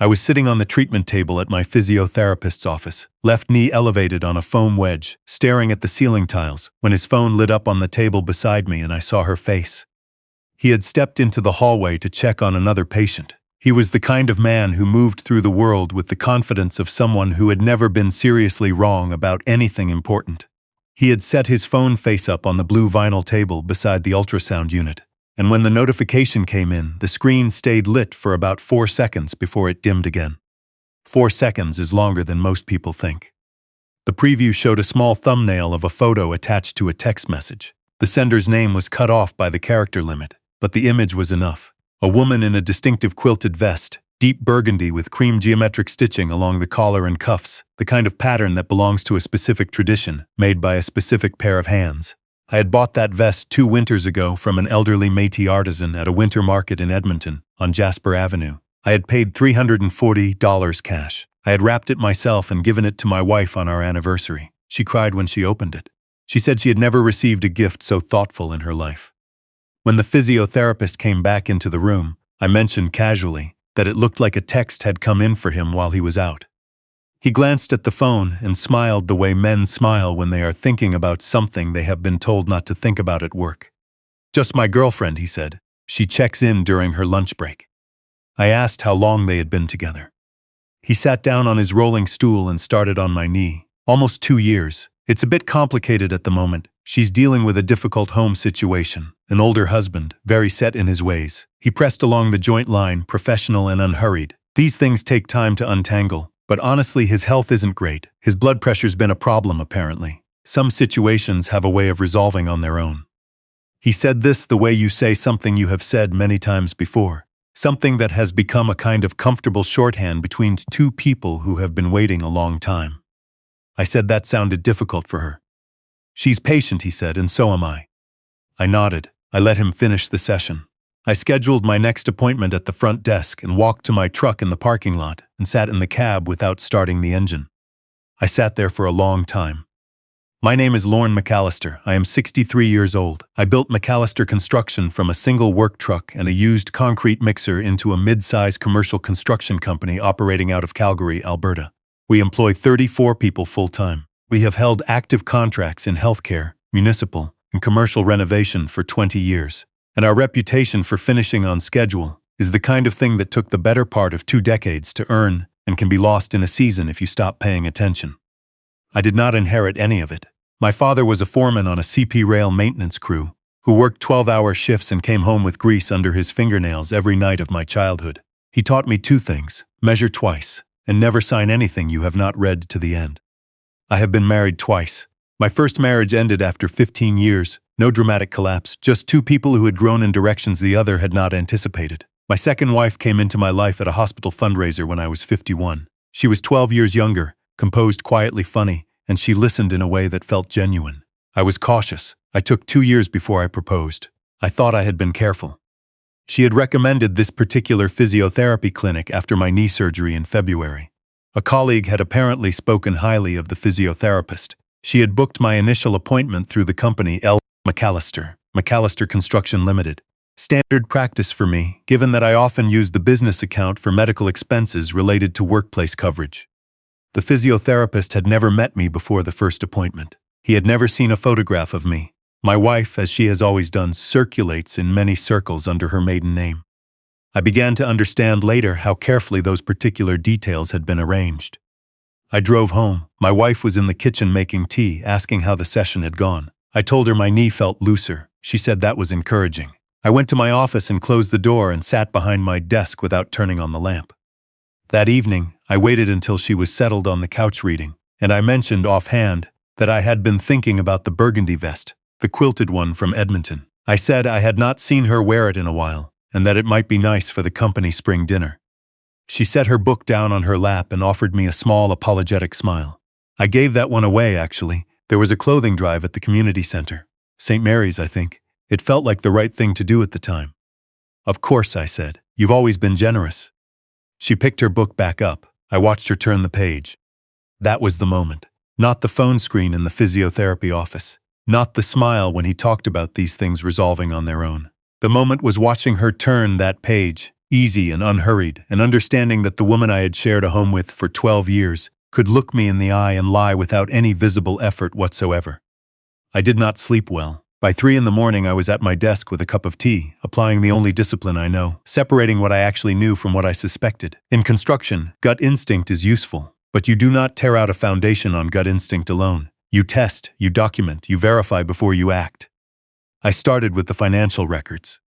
I was sitting on the treatment table at my physiotherapist's office, left knee elevated on a foam wedge, staring at the ceiling tiles, when his phone lit up on the table beside me and I saw her face. He had stepped into the hallway to check on another patient. He was the kind of man who moved through the world with the confidence of someone who had never been seriously wrong about anything important. He had set his phone face up on the blue vinyl table beside the ultrasound unit, and when the notification came in, the screen stayed lit for about 4 seconds before it dimmed again. 4 seconds is longer than most people think. The preview showed a small thumbnail of a photo attached to a text message. The sender's name was cut off by the character limit, but the image was enough. A woman in a distinctive quilted vest, deep burgundy with cream geometric stitching along the collar and cuffs, the kind of pattern that belongs to a specific tradition, made by a specific pair of hands. I had bought that vest 2 winters ago from an elderly Métis artisan at a winter market in Edmonton, on Jasper Avenue. I had paid $340 cash. I had wrapped it myself and given it to my wife on our anniversary. She cried when she opened it. She said she had never received a gift so thoughtful in her life. When the physiotherapist came back into the room, I mentioned casually that it looked like a text had come in for him while he was out. He glanced at the phone and smiled the way men smile when they are thinking about something they have been told not to think about at work. "Just my girlfriend," he said. "She checks in during her lunch break." I asked how long they had been together. He sat down on his rolling stool and started on my knee. "Almost 2 years. It's a bit complicated at the moment. She's dealing with a difficult home situation. An older husband, very set in his ways." He pressed along the joint line, professional and unhurried. "These things take time to untangle, but honestly his health isn't great. His blood pressure's been a problem apparently. Some situations have a way of resolving on their own." He said this the way you say something you have said many times before. Something that has become a kind of comfortable shorthand between two people who have been waiting a long time. I said that sounded difficult for her. "She's patient," he said, "and so am I." I nodded. I let him finish the session. I scheduled my next appointment at the front desk and walked to my truck in the parking lot and sat in the cab without starting the engine. I sat there for a long time. "My name is Lorne McAllister. I am 63 years old. I built McAllister Construction from a single work truck and a used concrete mixer into a mid-size commercial construction company operating out of Calgary, Alberta. We employ 34 people full-time. We have held active contracts in healthcare, municipal, and commercial renovation for 20 years. And our reputation for finishing on schedule is the kind of thing that took the better part of 2 decades to earn and can be lost in a season if you stop paying attention." I did not inherit any of it. My father was a foreman on a CP rail maintenance crew who worked 12-hour shifts and came home with grease under his fingernails every night of my childhood. He taught me 2 things: measure twice, and never sign anything you have not read to the end. I have been married twice. My first marriage ended after 15 years, no dramatic collapse, just 2 people who had grown in directions the other had not anticipated. My second wife came into my life at a hospital fundraiser when I was 51. She was 12 years younger, composed, quietly funny, and she listened in a way that felt genuine. I was cautious. I took 2 years before I proposed. I thought I had been careful. She had recommended this particular physiotherapy clinic after my knee surgery in February. A colleague had apparently spoken highly of the physiotherapist. She had booked my initial appointment through the company McAllister Construction Limited. Standard practice for me, given that I often used the business account for medical expenses related to workplace coverage. The physiotherapist had never met me before the first appointment. He had never seen a photograph of me. My wife, as she has always done, circulates in many circles under her maiden name. I began to understand later how carefully those particular details had been arranged. I drove home. My wife was in the kitchen making tea, asking how the session had gone. I told her my knee felt looser. She said that was encouraging. I went to my office and closed the door and sat behind my desk without turning on the lamp. That evening, I waited until she was settled on the couch reading, and I mentioned offhand that I had been thinking about the burgundy vest, the quilted one from Edmonton. I said I had not seen her wear it in a while, and that it might be nice for the company spring dinner. She set her book down on her lap and offered me a small, apologetic smile. I gave that one away, actually. There was a clothing drive at the community center. St. Mary's, I think. It felt like the right thing to do at the time. "Of course," I said. "You've always been generous." She picked her book back up. I watched her turn the page. That was the moment. Not the phone screen in the physiotherapy office. Not the smile when he talked about these things resolving on their own. The moment was watching her turn that page easy and unhurried, and understanding that the woman I had shared a home with for 12 years could look me in the eye and lie without any visible effort whatsoever. I did not sleep well. By 3 in the morning, I was at my desk with a cup of tea, applying the only discipline I know, separating what I actually knew from what I suspected. In construction, gut instinct is useful, but you do not tear out a foundation on gut instinct alone. You test, you document, you verify before you act. I started with the financial records.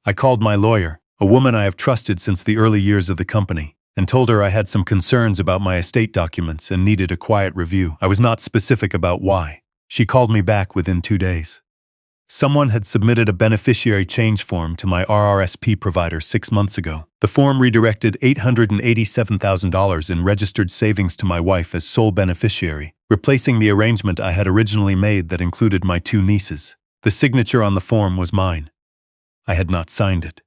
I called my lawyer, a woman I have trusted since the early years of the company, and told her I had some concerns about my estate documents and needed a quiet review. I was not specific about why. She called me back within 2 days. Someone had submitted a beneficiary change form to my RRSP provider 6 months ago. The form redirected $887,000 in registered savings to my wife as sole beneficiary, replacing the arrangement I had originally made that included my 2 nieces. The signature on the form was mine. I had not signed it.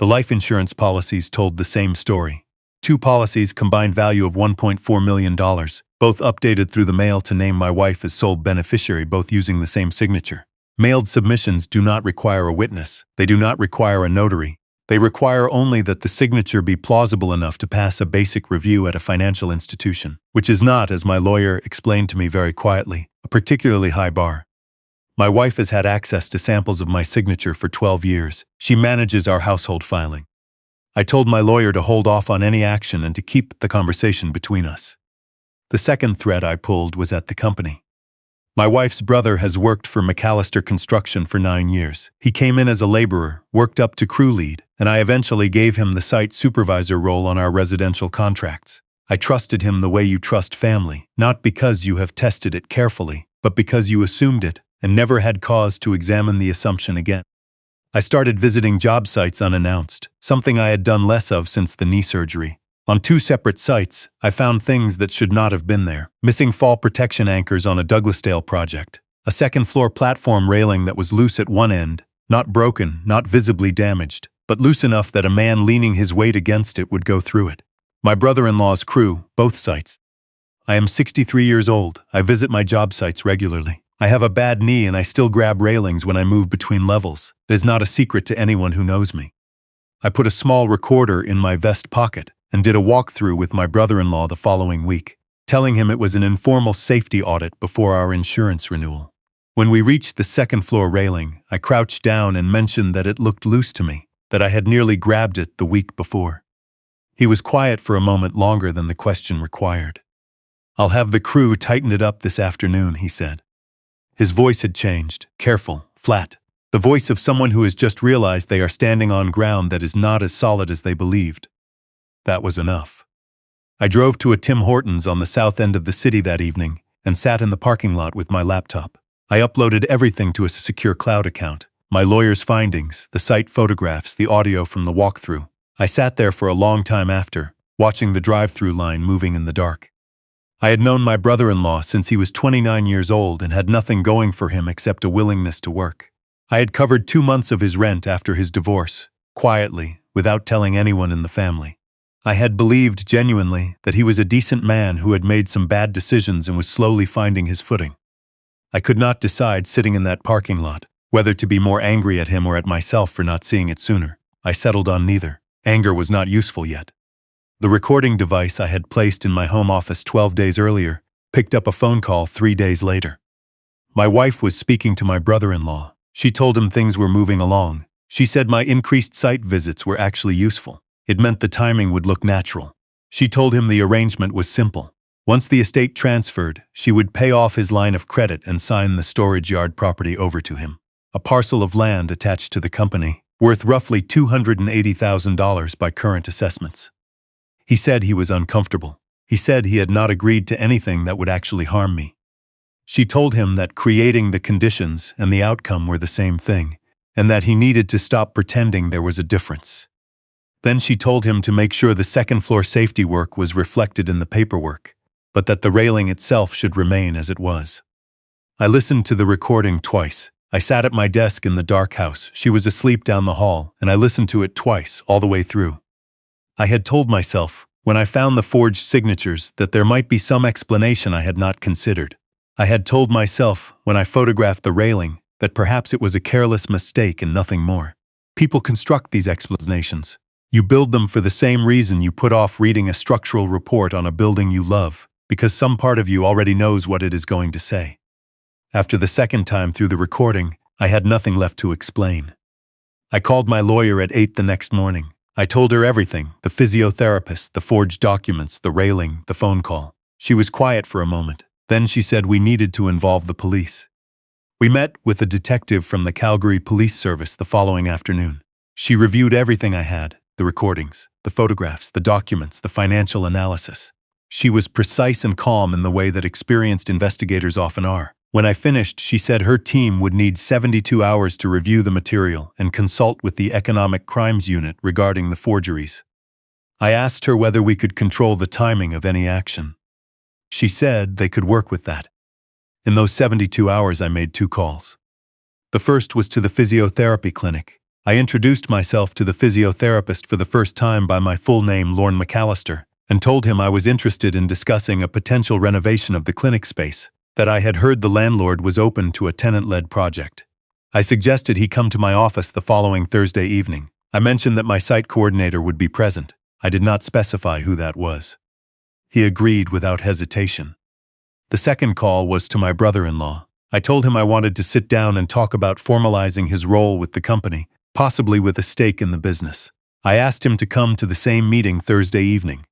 The life insurance policies told the same story. 2 policies, combined value of $1.4 million, both updated through the mail to name my wife as sole beneficiary, both using the same signature. Mailed submissions do not require a witness. They do not require a notary. They require only that the signature be plausible enough to pass a basic review at a financial institution, which is not, as my lawyer explained to me very quietly, a particularly high bar. My wife has had access to samples of my signature for 12 years. She manages our household filing. I told my lawyer to hold off on any action and to keep the conversation between us. The second thread I pulled was at the company. My wife's brother has worked for McAllister Construction for 9 years. He came in as a laborer, worked up to crew lead, and I eventually gave him the site supervisor role on our residential contracts. I trusted him the way you trust family, not because you have tested it carefully, but because you assumed it and never had cause to examine the assumption again. I started visiting job sites unannounced, something I had done less of since the knee surgery. On 2 separate sites, I found things that should not have been there. Missing fall protection anchors on a Douglasdale project. A second-floor platform railing that was loose at one end, not broken, not visibly damaged, but loose enough that a man leaning his weight against it would go through it. My brother-in-law's crew, both sites. I am 63 years old. I visit my job sites regularly. I have a bad knee and I still grab railings when I move between levels. It is not a secret to anyone who knows me. I put a small recorder in my vest pocket and did a walkthrough with my brother-in-law the following week, telling him it was an informal safety audit before our insurance renewal. When we reached the second-floor railing, I crouched down and mentioned that it looked loose to me, that I had nearly grabbed it the week before. He was quiet for a moment longer than the question required. "I'll have the crew tighten it up this afternoon," he said. His voice had changed, careful, flat, the voice of someone who has just realized they are standing on ground that is not as solid as they believed. That was enough. I drove to a Tim Hortons on the south end of the city that evening and sat in the parking lot with my laptop. I uploaded everything to a secure cloud account, my lawyer's findings, the site photographs, the audio from the walkthrough. I sat there for a long time after, watching the drive-through line moving in the dark. I had known my brother-in-law since he was 29 years old and had nothing going for him except a willingness to work. I had covered 2 months of his rent after his divorce, quietly, without telling anyone in the family. I had believed genuinely that he was a decent man who had made some bad decisions and was slowly finding his footing. I could not decide, sitting in that parking lot, whether to be more angry at him or at myself for not seeing it sooner. I settled on neither. Anger was not useful yet. The recording device I had placed in my home office 12 days earlier picked up a phone call 3 days later. My wife was speaking to my brother-in-law. She told him things were moving along. She said my increased site visits were actually useful. It meant the timing would look natural. She told him the arrangement was simple. Once the estate transferred, she would pay off his line of credit and sign the storage yard property over to him. A parcel of land attached to the company, worth roughly $280,000 by current assessments. He said he was uncomfortable. He said he had not agreed to anything that would actually harm me. She told him that creating the conditions and the outcome were the same thing, and that he needed to stop pretending there was a difference. Then she told him to make sure the second-floor safety work was reflected in the paperwork, but that the railing itself should remain as it was. I listened to the recording twice. I sat at my desk in the dark house. She was asleep down the hall, and I listened to it twice, all the way through. I had told myself, when I found the forged signatures, that there might be some explanation I had not considered. I had told myself, when I photographed the railing, that perhaps it was a careless mistake and nothing more. People construct these explanations. You build them for the same reason you put off reading a structural report on a building you love, because some part of you already knows what it is going to say. After the second time through the recording, I had nothing left to explain. I called my lawyer at 8 the next morning. I told her everything, the physiotherapist, the forged documents, the railing, the phone call. She was quiet for a moment. Then she said we needed to involve the police. We met with a detective from the Calgary Police Service the following afternoon. She reviewed everything I had, the recordings, the photographs, the documents, the financial analysis. She was precise and calm in the way that experienced investigators often are. When I finished, she said her team would need 72 hours to review the material and consult with the Economic Crimes Unit regarding the forgeries. I asked her whether we could control the timing of any action. She said they could work with that. In those 72 hours, I made 2 calls. The first was to the physiotherapy clinic. I introduced myself to the physiotherapist for the first time by my full name, Lorne McAllister, and told him I was interested in discussing a potential renovation of the clinic space, that I had heard the landlord was open to a tenant-led project. I suggested he come to my office the following Thursday evening. I mentioned that my site coordinator would be present. I did not specify who that was. He agreed without hesitation. The second call was to my brother-in-law. I told him I wanted to sit down and talk about formalizing his role with the company, possibly with a stake in the business. I asked him to come to the same meeting Thursday evening.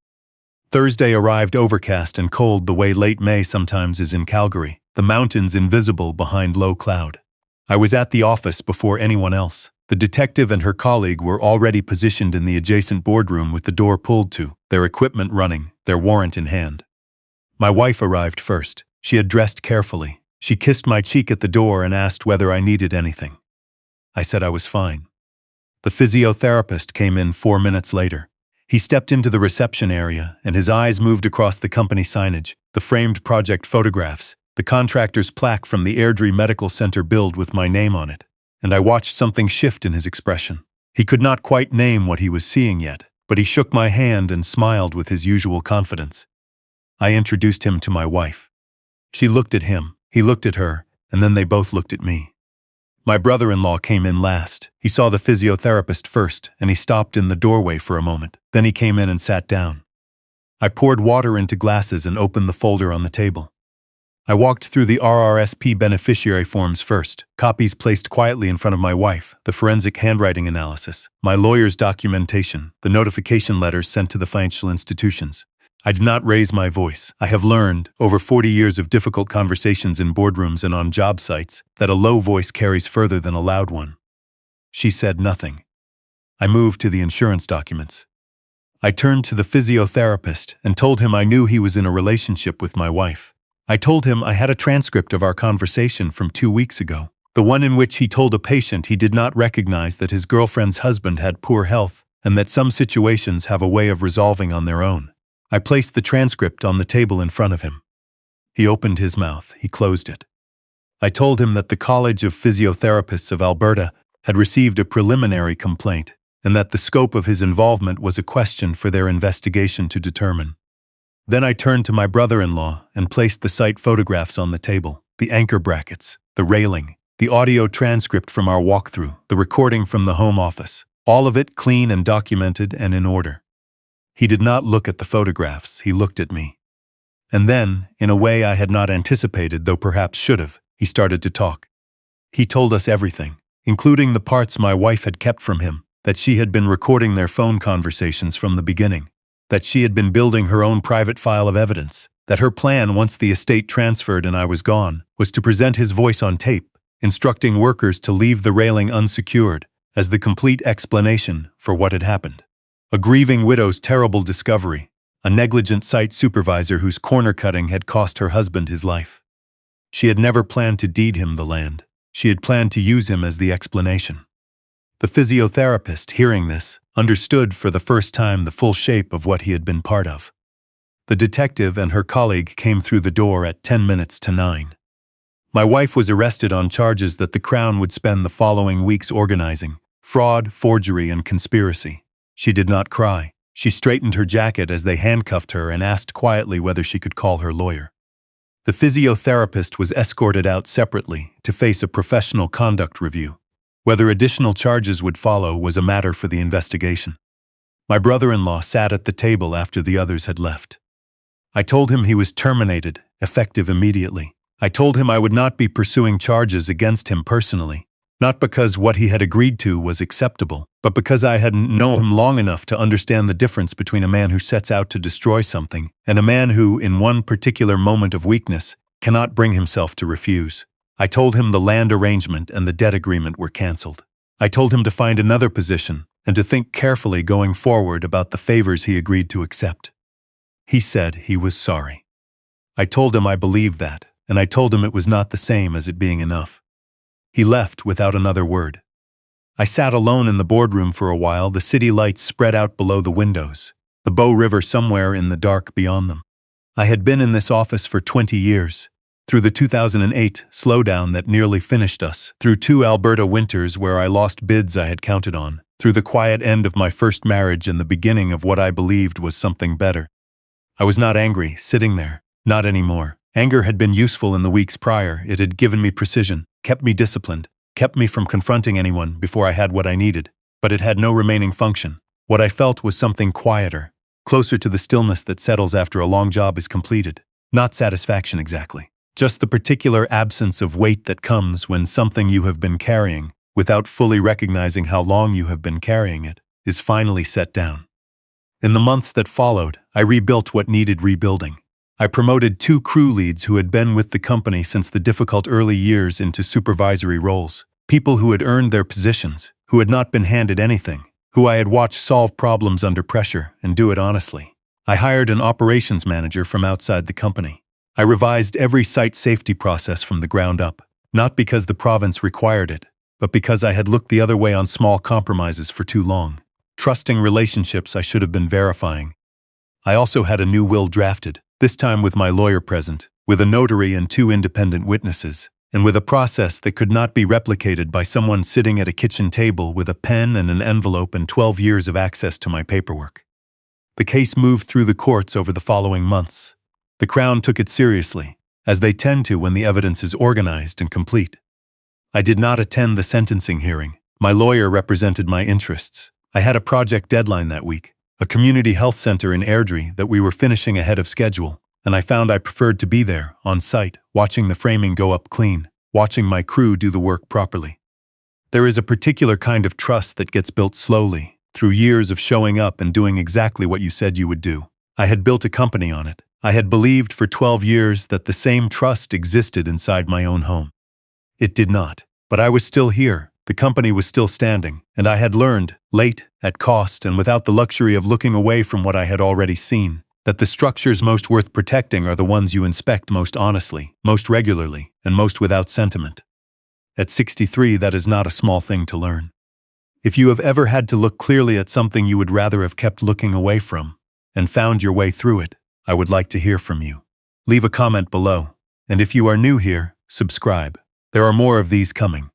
Thursday arrived overcast and cold the way late May sometimes is in Calgary, the mountains invisible behind low cloud. I was at the office before anyone else. The detective and her colleague were already positioned in the adjacent boardroom with the door pulled to, their equipment running, their warrant in hand. My wife arrived first. She had dressed carefully. She kissed my cheek at the door and asked whether I needed anything. I said I was fine. The physiotherapist came in 4 minutes later. He stepped into the reception area, and his eyes moved across the company signage, the framed project photographs, the contractor's plaque from the Airdrie Medical Center build with my name on it, and I watched something shift in his expression. He could not quite name what he was seeing yet, but he shook my hand and smiled with his usual confidence. I introduced him to my wife. She looked at him, he looked at her, and then they both looked at me. My brother-in-law came in last. He saw the physiotherapist first, and he stopped in the doorway for a moment. Then he came in and sat down. I poured water into glasses and opened the folder on the table. I walked through the RRSP beneficiary forms first, copies placed quietly in front of my wife, the forensic handwriting analysis, my lawyer's documentation, the notification letters sent to the financial institutions. I did not raise my voice. I have learned, over 40 years of difficult conversations in boardrooms and on job sites, that a low voice carries further than a loud one. She said nothing. I moved to the insurance documents. I turned to the physiotherapist and told him I knew he was in a relationship with my wife. I told him I had a transcript of our conversation from 2 weeks ago, the one in which he told a patient he did not recognize that his girlfriend's husband had poor health and that some situations have a way of resolving on their own. I placed the transcript on the table in front of him. He opened his mouth. He closed it. I told him that the College of Physiotherapists of Alberta had received a preliminary complaint and that the scope of his involvement was a question for their investigation to determine. Then I turned to my brother-in-law and placed the site photographs on the table, the anchor brackets, the railing, the audio transcript from our walkthrough, the recording from the home office, all of it clean and documented and in order. He did not look at the photographs, he looked at me. And then, in a way I had not anticipated, though perhaps should have, he started to talk. He told us everything, including the parts my wife had kept from him, that she had been recording their phone conversations from the beginning, that she had been building her own private file of evidence, that her plan once the estate transferred and I was gone, was to present his voice on tape, instructing workers to leave the railing unsecured, as the complete explanation for what had happened. A grieving widow's terrible discovery, a negligent site supervisor whose corner-cutting had cost her husband his life. She had never planned to deed him the land. She had planned to use him as the explanation. The physiotherapist, hearing this, understood for the first time the full shape of what he had been part of. The detective and her colleague came through the door at 10 minutes to 9. My wife was arrested on charges that the Crown would spend the following weeks organizing: fraud, forgery, and conspiracy. She did not cry. She straightened her jacket as they handcuffed her and asked quietly whether she could call her lawyer. The physiotherapist was escorted out separately to face a professional conduct review. Whether additional charges would follow was a matter for the investigation. My brother-in-law sat at the table after the others had left. I told him he was terminated, effective immediately. I told him I would not be pursuing charges against him personally, not because what he had agreed to was acceptable, but because I hadn't known him long enough to understand the difference between a man who sets out to destroy something and a man who, in one particular moment of weakness, cannot bring himself to refuse. I told him the land arrangement and the debt agreement were cancelled. I told him to find another position and to think carefully going forward about the favors he agreed to accept. He said he was sorry. I told him I believed that, and I told him it was not the same as it being enough. He left without another word. I sat alone in the boardroom for a while, the city lights spread out below the windows, the Bow River somewhere in the dark beyond them. I had been in this office for 20 years, through the 2008 slowdown that nearly finished us, through 2 Alberta winters where I lost bids I had counted on, through the quiet end of my first marriage and the beginning of what I believed was something better. I was not angry, sitting there, not anymore. Anger had been useful in the weeks prior. It had given me precision, kept me disciplined, kept me from confronting anyone before I had what I needed, but it had no remaining function. What I felt was something quieter, closer to the stillness that settles after a long job is completed. Not satisfaction exactly, just the particular absence of weight that comes when something you have been carrying, without fully recognizing how long you have been carrying it, is finally set down. In the months that followed, I rebuilt what needed rebuilding. I promoted 2 crew leads who had been with the company since the difficult early years into supervisory roles, people who had earned their positions, who had not been handed anything, who I had watched solve problems under pressure and do it honestly. I hired an operations manager from outside the company. I revised every site safety process from the ground up, not because the province required it, but because I had looked the other way on small compromises for too long, trusting relationships I should have been verifying. I also had a new will drafted, this time with my lawyer present, with a notary and 2 independent witnesses, and with a process that could not be replicated by someone sitting at a kitchen table with a pen and an envelope and 12 years of access to my paperwork. The case moved through the courts over the following months. The Crown took it seriously, as they tend to when the evidence is organized and complete. I did not attend the sentencing hearing. My lawyer represented my interests. I had a project deadline that week, a community health center in Airdrie that we were finishing ahead of schedule, and I found I preferred to be there, on site, watching the framing go up clean, watching my crew do the work properly. There is a particular kind of trust that gets built slowly, through years of showing up and doing exactly what you said you would do. I had built a company on it. I had believed for 12 years that the same trust existed inside my own home. It did not, but I was still here. The company was still standing, and I had learned, late, at cost, and without the luxury of looking away from what I had already seen, that the structures most worth protecting are the ones you inspect most honestly, most regularly, and most without sentiment. At 63, that is not a small thing to learn. If you have ever had to look clearly at something you would rather have kept looking away from, and found your way through it, I would like to hear from you. Leave a comment below, and if you are new here, subscribe. There are more of these coming.